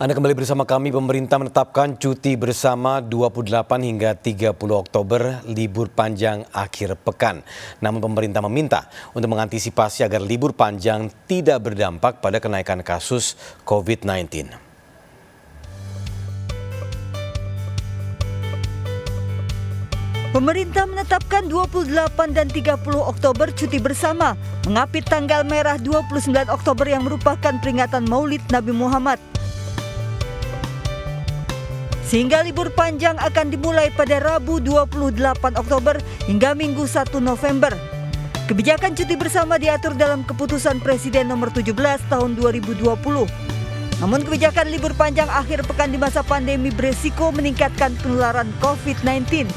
Anda kembali bersama kami. Pemerintah menetapkan cuti bersama 28 hingga 30 Oktober libur panjang akhir pekan. Namun pemerintah meminta untuk mengantisipasi agar libur panjang tidak berdampak pada kenaikan kasus COVID-19. Pemerintah menetapkan 28 dan 30 Oktober cuti bersama, mengapit tanggal merah 29 Oktober yang merupakan peringatan Maulid Nabi Muhammad. Sehingga libur panjang akan dimulai pada Rabu 28 Oktober hingga Minggu 1 November. Kebijakan cuti bersama diatur dalam Keputusan Presiden Nomor 17 Tahun 2020. Namun kebijakan libur panjang akhir pekan di masa pandemi beresiko meningkatkan penularan COVID-19.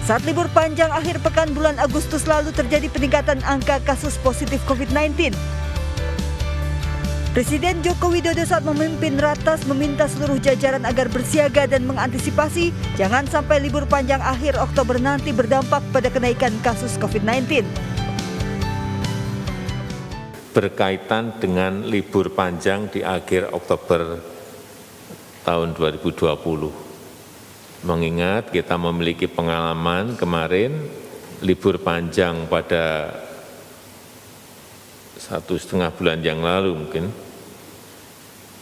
Saat libur panjang akhir pekan bulan Agustus lalu terjadi peningkatan angka kasus positif COVID-19. Presiden Joko Widodo saat memimpin Ratas meminta seluruh jajaran agar bersiaga dan mengantisipasi jangan sampai libur panjang akhir Oktober nanti berdampak pada kenaikan kasus COVID-19. Berkaitan dengan libur panjang di akhir Oktober tahun 2020. Mengingat kita memiliki pengalaman kemarin libur panjang pada 1,5 bulan yang lalu mungkin.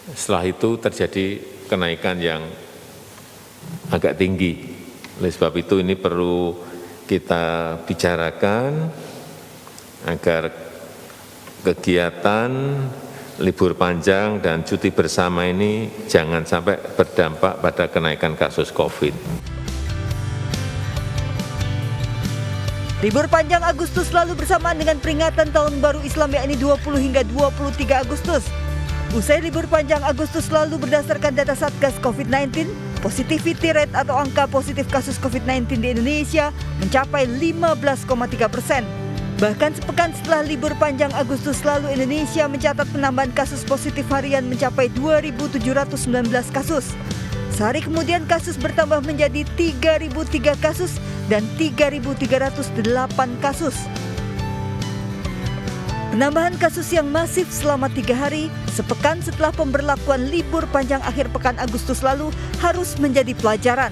Setelah itu terjadi kenaikan yang agak tinggi. Oleh sebab itu ini perlu kita bicarakan agar kegiatan libur panjang dan cuti bersama ini jangan sampai berdampak pada kenaikan kasus COVID. Libur panjang Agustus lalu bersamaan dengan peringatan Tahun Baru Islam yakni 20 hingga 23 Agustus. Usai libur panjang Agustus lalu berdasarkan data Satgas COVID-19, positivity rate atau angka positif kasus COVID-19 di Indonesia mencapai 15,3%. Bahkan sepekan setelah libur panjang Agustus lalu Indonesia mencatat penambahan kasus positif harian mencapai 2.719 kasus. Sehari kemudian kasus bertambah menjadi 3.003 kasus dan 3.308 kasus. Penambahan kasus yang masif selama 3 hari, sepekan setelah pemberlakuan libur panjang akhir pekan Agustus lalu harus menjadi pelajaran.